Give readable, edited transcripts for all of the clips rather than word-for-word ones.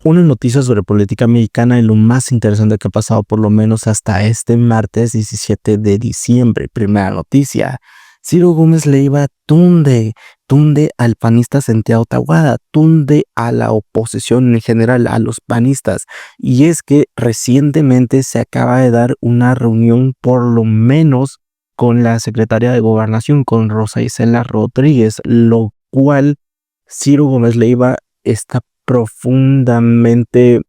Una noticia sobre política mexicana y lo más interesante que ha pasado por lo menos hasta este martes 17 de diciembre. Primera noticia. Ciro Gómez Leiva tunde al panista Santiago Tabuada, tunde a la oposición en general, a los panistas. Y es que recientemente se acaba de dar una reunión por lo menos con la secretaria de Gobernación, con Rosa Isela Rodríguez, lo cual Ciro Gómez Leiva está profundamente,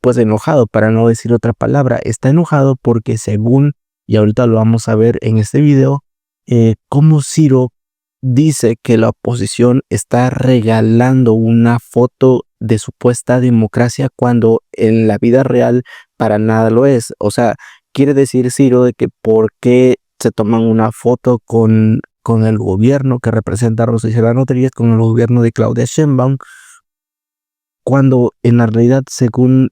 pues enojado, para no decir otra palabra. Está enojado porque según, y ahorita lo vamos a ver en este video, cómo Ciro dice que la oposición está regalando una foto de supuesta democracia cuando en la vida real para nada lo es. O sea, quiere decir Ciro de que por qué se toman una foto con el gobierno que representa a Rosa Isela Rodríguez, con el gobierno de Claudia Sheinbaum, cuando en la realidad, según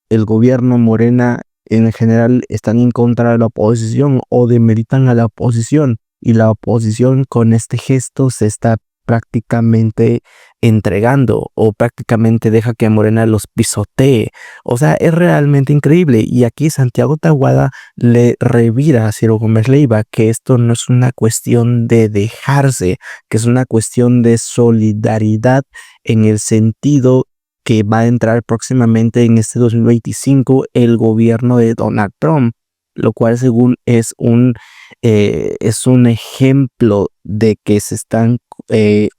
el gobierno Morena en general, están en contra de la oposición o demeritan a la oposición, y la oposición con este gesto se está prácticamente entregando o prácticamente deja que Morena los pisotee. O sea, es realmente increíble. Y aquí Santiago Tabuada le revira a Ciro Gómez Leiva que esto no es una cuestión de dejarse, que es una cuestión de solidaridad en el sentido que va a entrar próximamente en este 2025 el gobierno de Donald Trump, lo cual según es un ejemplo de que se están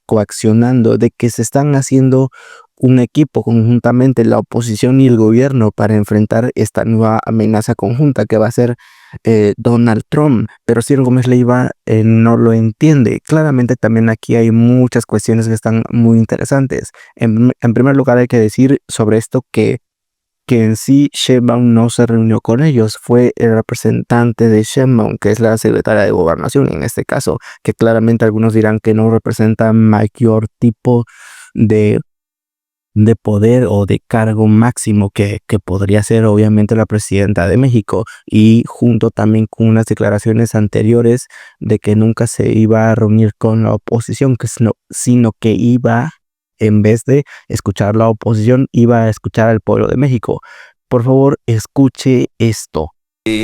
coaccionando, de que se están haciendo un equipo conjuntamente la oposición y el gobierno para enfrentar esta nueva amenaza conjunta que va a ser Donald Trump. Pero Ciro Gómez Leiva no lo entiende. Claramente también aquí hay muchas cuestiones que están muy interesantes. En primer lugar hay que decir sobre esto que en sí Sheinbaum no se reunió con ellos, fue el representante de Sheinbaum, que es la secretaria de Gobernación en este caso, que claramente algunos dirán que no representa mayor tipo de poder o de cargo máximo que podría ser obviamente la presidenta de México, y junto también con unas declaraciones anteriores de que nunca se iba a reunir con la oposición, sino que iba, en vez de escuchar la oposición, iba a escuchar al pueblo de México. Por favor, escuche esto.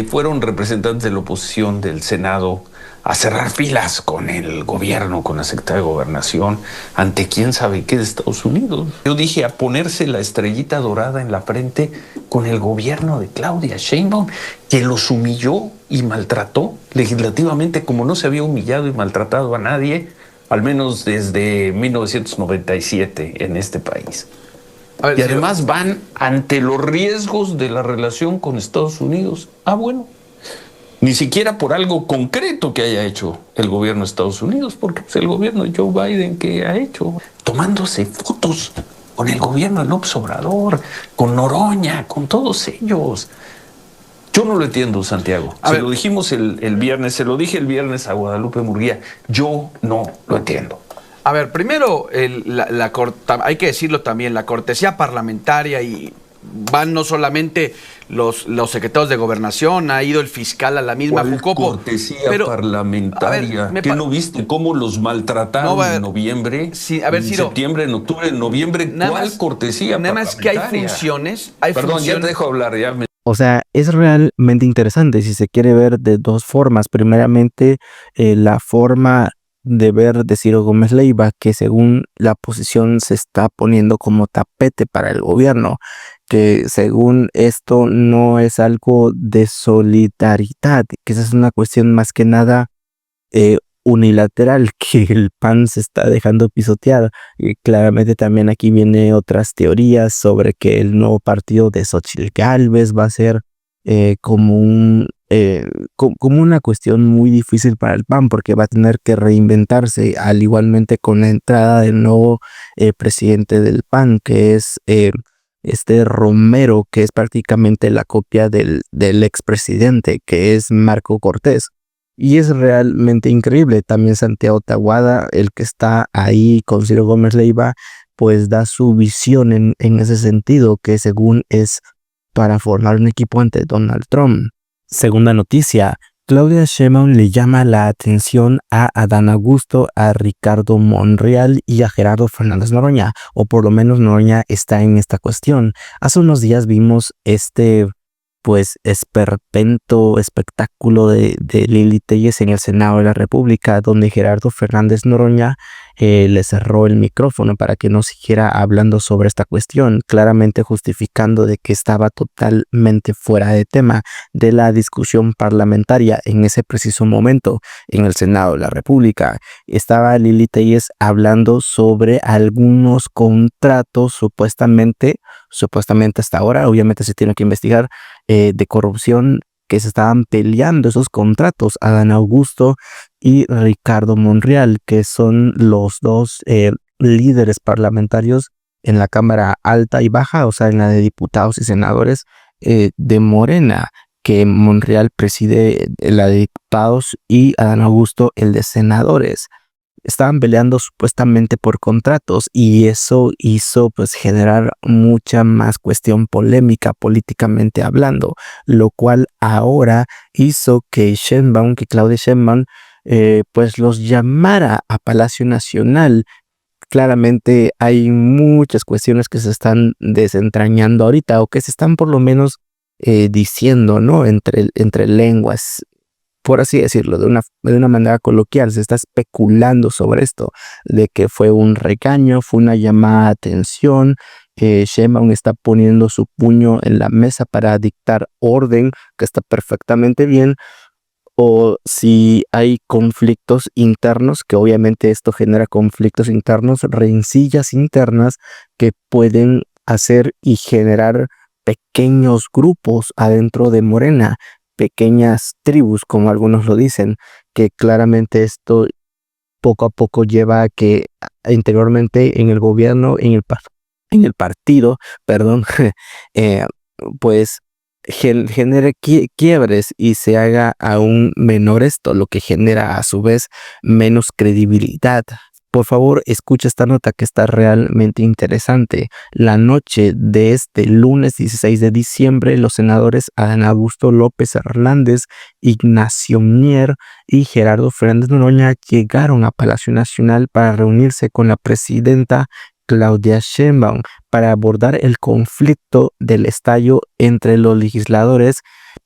Fueron representantes de la oposición del Senado a cerrar filas con el gobierno, con la secretaria de Gobernación, ante quién sabe qué de Estados Unidos. Yo dije a ponerse la estrellita dorada en la frente con el gobierno de Claudia Sheinbaum, que los humilló y maltrató legislativamente como no se había humillado y maltratado a nadie, al menos desde 1997 en este país. Ver, y además van ante los riesgos de la relación con Estados Unidos. Bueno, ni siquiera por algo concreto que haya hecho el gobierno de Estados Unidos, porque pues, el gobierno de Joe Biden, ¿qué ha hecho? Tomándose fotos con el gobierno de López Obrador, con Noroña, con todos ellos. Yo no lo entiendo, Santiago. Lo dijimos el viernes, se lo dije el viernes a Guadalupe Murguía. Yo no lo entiendo. A ver, primero, hay que decirlo también, la cortesía parlamentaria, y van no solamente los secretarios de Gobernación, ha ido el fiscal a la misma Jucopo. Cortesía parlamentaria. ¿Qué no viste cómo los maltrataron en noviembre? Sí, en septiembre, en octubre, en noviembre. ¿Cuál cortesía parlamentaria? Nada más que hay funciones. Ya te dejo hablar, ya me... O sea, es realmente interesante si se quiere ver de dos formas. Primeramente, la forma de ver de Ciro Gómez Leiva, que según la oposición se está poniendo como tapete para el gobierno, que según esto no es algo de solidaridad, que esa es una cuestión más que nada unilateral, que el PAN se está dejando pisotear. Y claramente también aquí viene otras teorías sobre que el nuevo partido de Xochitl Gálvez va a ser como una cuestión muy difícil para el PAN, porque va a tener que reinventarse, al igualmente con la entrada del nuevo presidente del PAN, que es Romero, que es prácticamente la copia del expresidente, que es Marco Cortés. Y es realmente increíble. También Santiago Tabuada, el que está ahí con Ciro Gómez Leiva, pues da su visión en ese sentido, que según es para formar un equipo ante Donald Trump. Segunda noticia, Claudia Sheinbaum le llama la atención a Adán Augusto, a Ricardo Monreal y a Gerardo Fernández Noroña, o por lo menos Noroña está en esta cuestión. Hace unos días vimos pues esperpento espectáculo de Lili Telles en el Senado de la República, donde Gerardo Fernández Noroña le cerró el micrófono para que no siguiera hablando sobre esta cuestión, claramente justificando de que estaba totalmente fuera de tema de la discusión parlamentaria en ese preciso momento en el Senado de la República. Estaba Lili Telles hablando sobre algunos contratos supuestamente hasta ahora, obviamente se tiene que investigar, de corrupción, que se estaban peleando esos contratos, Adán Augusto y Ricardo Monreal, que son los dos líderes parlamentarios en la Cámara Alta y Baja, o sea, en la de diputados y senadores de Morena, que Monreal preside la de diputados y Adán Augusto el de senadores. Estaban peleando supuestamente por contratos y eso hizo pues generar mucha más cuestión polémica políticamente hablando, lo cual ahora hizo que Claudia Sheinbaum pues los llamara a Palacio Nacional. Claramente hay muchas cuestiones que se están desentrañando ahorita o que se están por lo menos diciendo, ¿no? Entre lenguas, por así decirlo, de una manera coloquial. Se está especulando sobre esto, de que fue un regaño, fue una llamada de atención, Sheinbaum está poniendo su puño en la mesa para dictar orden, que está perfectamente bien, o si hay conflictos internos, que obviamente esto genera conflictos internos, rencillas internas que pueden hacer y generar pequeños grupos adentro de Morena, pequeñas tribus, como algunos lo dicen, que claramente esto poco a poco lleva a que interiormente en el gobierno, en el partido, perdón, pues genere quiebres y se haga aún menor esto, lo que genera a su vez menos credibilidad. Por favor, escucha esta nota que está realmente interesante. La noche de este lunes 16 de diciembre, los senadores Adán Augusto López Hernández, Ignacio Mier y Gerardo Fernández Noroña llegaron a Palacio Nacional para reunirse con la presidenta Claudia Sheinbaum para abordar el conflicto del estallo entre los legisladores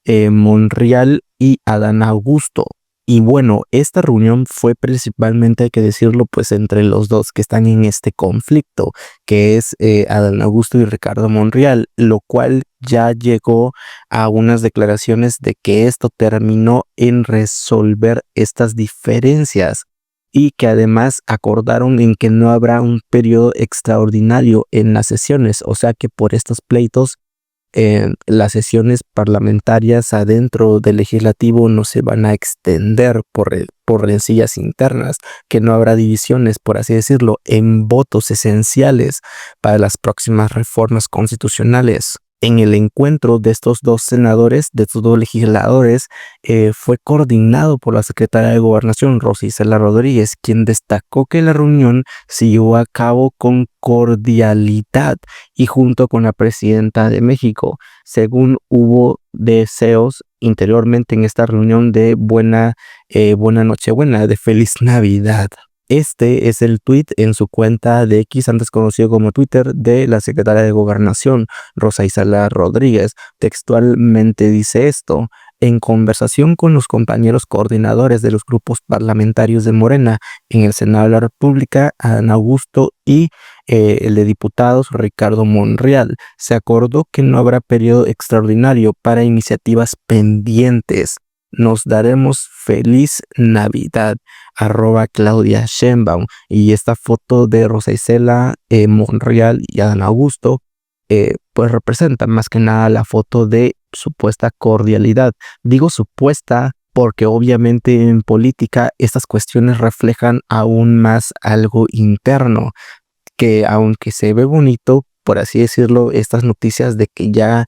Monreal y Adán Augusto. Y bueno, esta reunión fue principalmente, hay que decirlo, pues entre los dos que están en este conflicto, que es Adán Augusto y Ricardo Monreal, lo cual ya llegó a unas declaraciones de que esto terminó en resolver estas diferencias y que además acordaron en que no habrá un periodo extraordinario en las sesiones, o sea que por estos pleitos las sesiones parlamentarias adentro del legislativo no se van a extender por rencillas internas, que no habrá divisiones, por así decirlo, en votos esenciales para las próximas reformas constitucionales. En el encuentro de estos dos senadores, de estos dos legisladores, fue coordinado por la secretaria de Gobernación, Rosa Isela Rodríguez, quien destacó que la reunión se llevó a cabo con cordialidad y junto con la presidenta de México, según hubo deseos interiormente en esta reunión de buena Nochebuena, de feliz Navidad. Este es el tuit en su cuenta de X, antes conocido como Twitter, de la secretaria de Gobernación, Rosa Isela Rodríguez. Textualmente dice esto: en conversación con los compañeros coordinadores de los grupos parlamentarios de Morena en el Senado de la República, Adán Augusto y el de diputados Ricardo Monreal, se acordó que no habrá periodo extraordinario para iniciativas pendientes. Nos daremos feliz Navidad, @Claudia Sheinbaum. Y esta foto de Rosa Isela, Monreal y Adán Augusto, pues representa más que nada la foto de supuesta cordialidad. Digo supuesta porque obviamente en política estas cuestiones reflejan aún más algo interno, que aunque se ve bonito, por así decirlo, estas noticias de que ya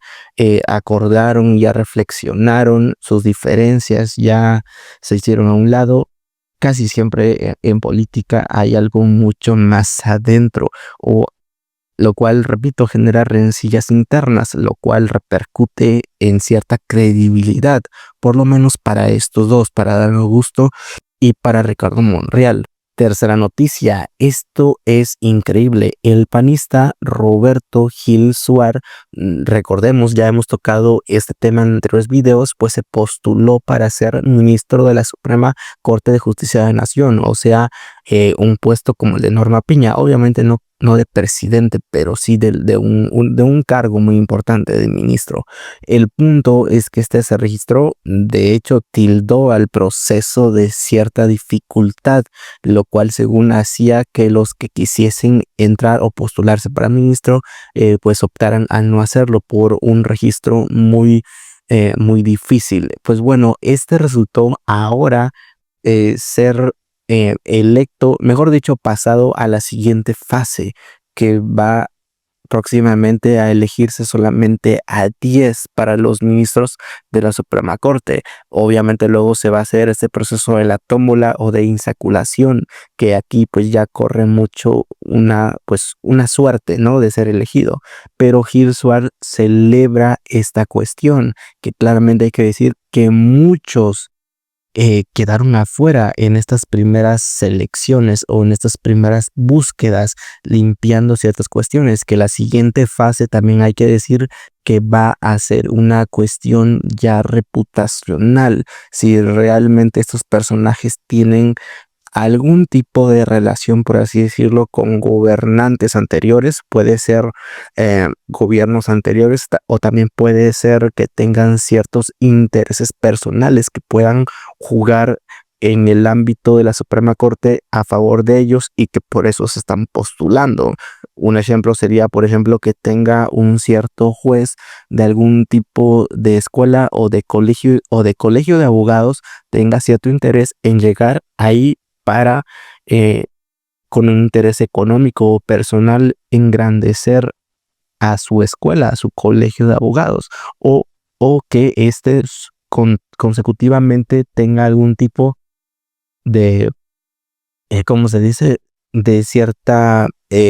acordaron, ya reflexionaron sus diferencias, ya se hicieron a un lado, casi siempre en política hay algo mucho más adentro o lo cual, repito, genera rencillas internas, lo cual repercute en cierta credibilidad, por lo menos para estos dos, para Adán Augusto y para Ricardo Monreal. Tercera noticia, esto es increíble. El panista Roberto Gil Suar, recordemos, ya hemos tocado este tema en anteriores videos, pues se postuló para ser ministro de la Suprema Corte de Justicia de la Nación, o sea, un puesto como el de Norma Piña, obviamente no de presidente, pero sí de un cargo muy importante de ministro. El punto es que este se registró, de hecho, tildó al proceso de cierta dificultad, lo cual según hacía que los que quisiesen entrar o postularse para ministro, pues optaran a no hacerlo por un registro muy difícil. Pues bueno, este resultó ahora ser electo, mejor dicho, pasado a la siguiente fase, que va próximamente a elegirse solamente a 10 para los ministros de la Suprema Corte. Obviamente luego se va a hacer este proceso de la tómbola o de insaculación, que aquí pues ya corre mucho una suerte, ¿no?, de ser elegido. Pero Gil Suar celebra esta cuestión, que claramente hay que decir que muchos quedaron afuera en estas primeras selecciones o en estas primeras búsquedas, limpiando ciertas cuestiones, que la siguiente fase también hay que decir que va a ser una cuestión ya reputacional, si realmente estos personajes tienen algún tipo de relación, por así decirlo, con gobernantes anteriores. Puede ser gobiernos anteriores o también puede ser que tengan ciertos intereses personales que puedan jugar en el ámbito de la Suprema Corte a favor de ellos y que por eso se están postulando. Un ejemplo sería, por ejemplo, que tenga un cierto juez de algún tipo de escuela o de colegio de abogados, tenga cierto interés en llegar ahí para, con un interés económico o personal, engrandecer a su escuela, a su colegio de abogados, o que consecutivamente tenga algún tipo de, ¿cómo se dice?, de cierta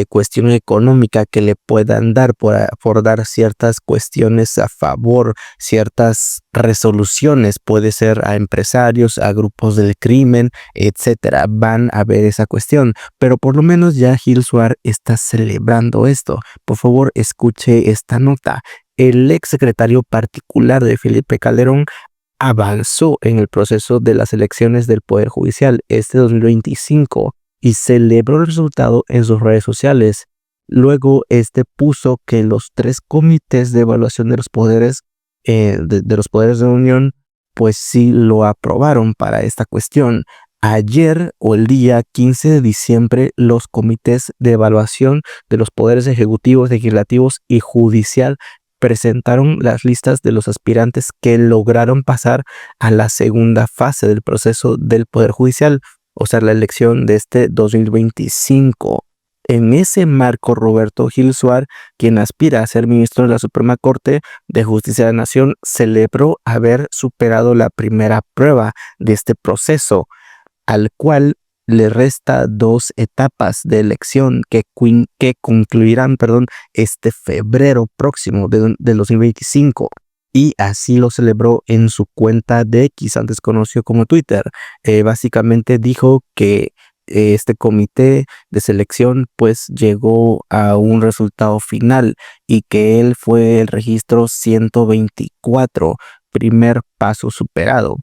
cuestión económica que le puedan dar por dar ciertas cuestiones a favor, ciertas resoluciones, puede ser a empresarios, a grupos del crimen, etcétera. Van a ver esa cuestión, pero por lo menos ya Gil Suar está celebrando esto. Por favor, escuche esta nota. El ex secretario particular de Felipe Calderón avanzó en el proceso de las elecciones del Poder Judicial este 2025 y celebró el resultado en sus redes sociales. Luego puso que los 3 comités de evaluación de los poderes de los poderes de la Unión pues sí lo aprobaron para esta cuestión. Ayer o el día 15 de diciembre los comités de evaluación de los poderes ejecutivos, legislativos y judicial presentaron las listas de los aspirantes que lograron pasar a la segunda fase del proceso del Poder Judicial, o sea, la elección de este 2025. En ese marco, Roberto Gil Suar, quien aspira a ser ministro de la Suprema Corte de Justicia de la Nación, celebró haber superado la primera prueba de este proceso, al cual le resta 2 etapas de elección que concluirán este febrero próximo de 2025. Y así lo celebró en su cuenta de X, antes conocido como Twitter. Básicamente dijo que este comité de selección pues llegó a un resultado final y que él fue el registro 124, primer paso superado.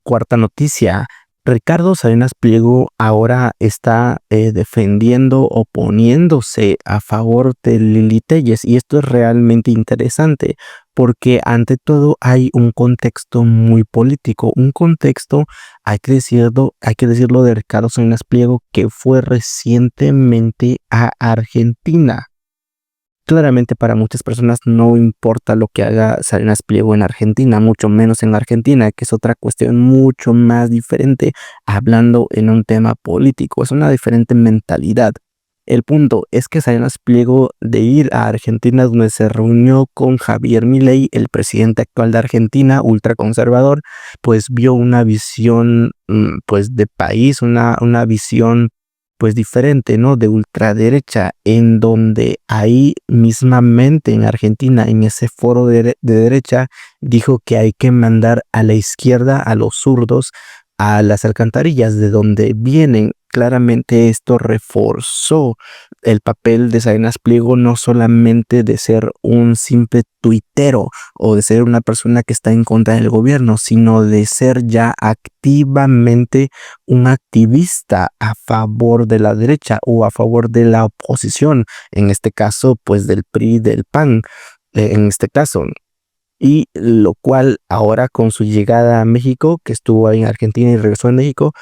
Cuarta noticia. Ricardo Salinas Pliego ahora está defendiendo, oponiéndose a favor de Lili Téllez, y esto es realmente interesante porque ante todo hay un contexto muy político, un contexto, hay que decirlo, de Ricardo Salinas Pliego, que fue recientemente a Argentina. Claramente para muchas personas no importa lo que haga Salinas Pliego en Argentina, mucho menos en Argentina, que es otra cuestión mucho más diferente, hablando en un tema político, es una diferente mentalidad. El punto es que Salinas Pliego, de ir a Argentina, donde se reunió con Javier Milei, el presidente actual de Argentina, ultraconservador, pues vio una visión pues de país, una visión pues diferente, ¿no? De ultraderecha, en donde ahí mismamente en Argentina, en ese foro de derecha, dijo que hay que mandar a la izquierda, a los zurdos, a las alcantarillas de donde vienen. Claramente esto reforzó el papel de Salinas Pliego, no solamente de ser un simple tuitero o de ser una persona que está en contra del gobierno, sino de ser ya activamente un activista a favor de la derecha o a favor de la oposición, en este caso pues del PRI, del PAN, en este caso. Y lo cual ahora con su llegada a México, que estuvo ahí en Argentina y regresó a México,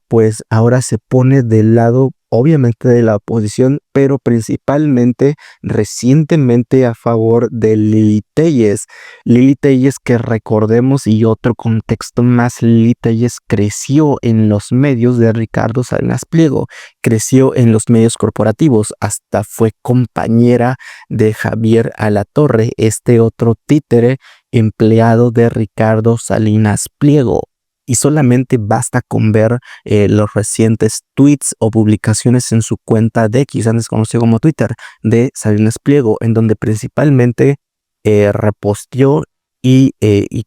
pues ahora se pone del lado obviamente de la oposición, pero principalmente recientemente a favor de Lili Téllez. Lili Téllez, que recordemos, y otro contexto más, Lili Téllez creció en los medios de Ricardo Salinas Pliego, creció en los medios corporativos, hasta fue compañera de Javier Alatorre, este otro títere empleado de Ricardo Salinas Pliego. Y solamente basta con ver los recientes tweets o publicaciones en su cuenta de X, antes conocido como Twitter, de Salinas Pliego, en donde principalmente reposteó y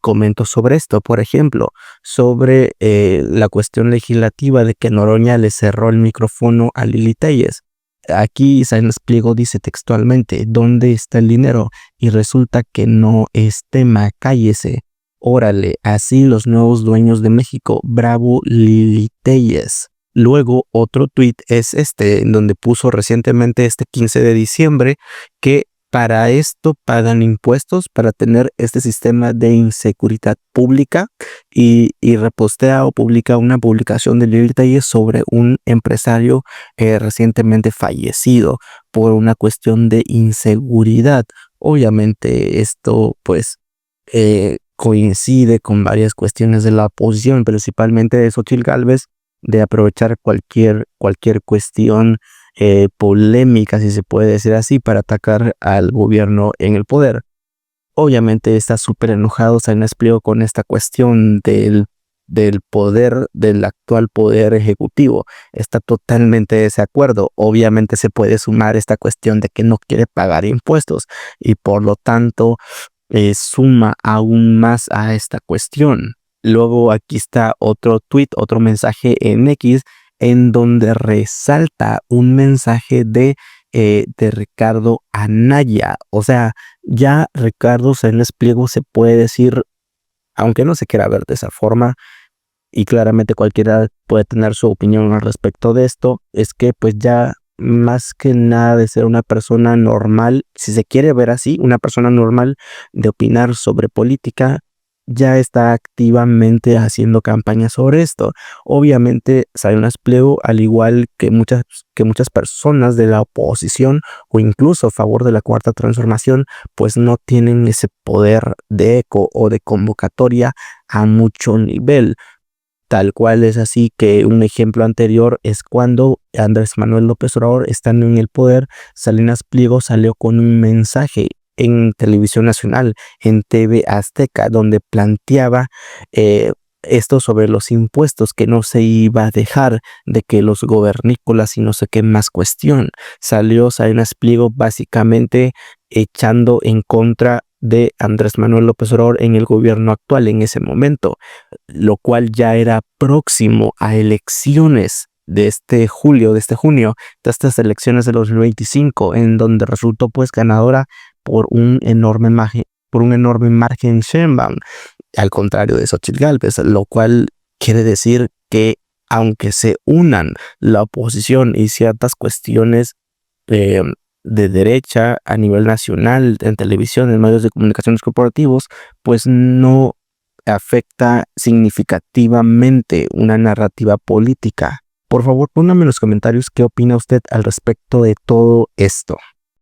comentó sobre esto. Por ejemplo, sobre la cuestión legislativa de que Noroña le cerró el micrófono a Lili Téllez. Aquí Salinas Pliego dice textualmente: ¿dónde está el dinero? Y resulta que no es tema, cállese. Órale, así los nuevos dueños de México, bravo Lili Téllez. Luego otro tuit es este, en donde puso recientemente este 15 de diciembre que para esto pagan impuestos, para tener este sistema de inseguridad pública, y repostea o publica una publicación de Lili Téllez sobre un empresario recientemente fallecido por una cuestión de inseguridad. Obviamente esto pues coincide con varias cuestiones de la oposición, principalmente de Xóchitl Gálvez, de aprovechar cualquier cuestión polémica, si se puede decir así, para atacar al gobierno en el poder. Obviamente está súper enojado Salinas Pliego con esta cuestión del poder, del actual poder ejecutivo. Está totalmente de desacuerdo. Obviamente se puede sumar esta cuestión de que no quiere pagar impuestos y por lo tanto suma aún más a esta cuestión. Luego aquí está otro tweet, otro mensaje en X, en donde resalta un mensaje de Ricardo Anaya. O sea, ya Ricardo Salinas Pliego se puede decir, aunque no se quiera ver de esa forma, y claramente cualquiera puede tener su opinión al respecto de esto, es que pues ya más que nada de ser una persona normal, si se quiere ver así, una persona normal de opinar sobre política, ya está activamente haciendo campaña sobre esto. Obviamente Salinas Pliego, al igual que muchas personas de la oposición o incluso a favor de la Cuarta Transformación, pues no tienen ese poder de eco o de convocatoria a mucho nivel. Tal cual es así que un ejemplo anterior es cuando Andrés Manuel López Obrador, estando en el poder, Salinas Pliego salió con un mensaje en Televisión Nacional, en TV Azteca, donde planteaba esto sobre los impuestos, que no se iba a dejar de que los gobernícolas y no sé qué más cuestión. Salió Salinas Pliego básicamente echando en contra de Andrés Manuel López Obrador en el gobierno actual en ese momento, lo cual ya era próximo a elecciones de este junio, de estas elecciones de los 2025, en donde resultó pues ganadora por un enorme margen Sheinbaum, al contrario de Xóchitl Gálvez, lo cual quiere decir que aunque se unan la oposición y ciertas cuestiones de derecha a nivel nacional, en televisión, en medios de comunicaciones corporativos, pues no afecta significativamente una narrativa política. Por favor, póngame en los comentarios qué opina usted al respecto de todo esto.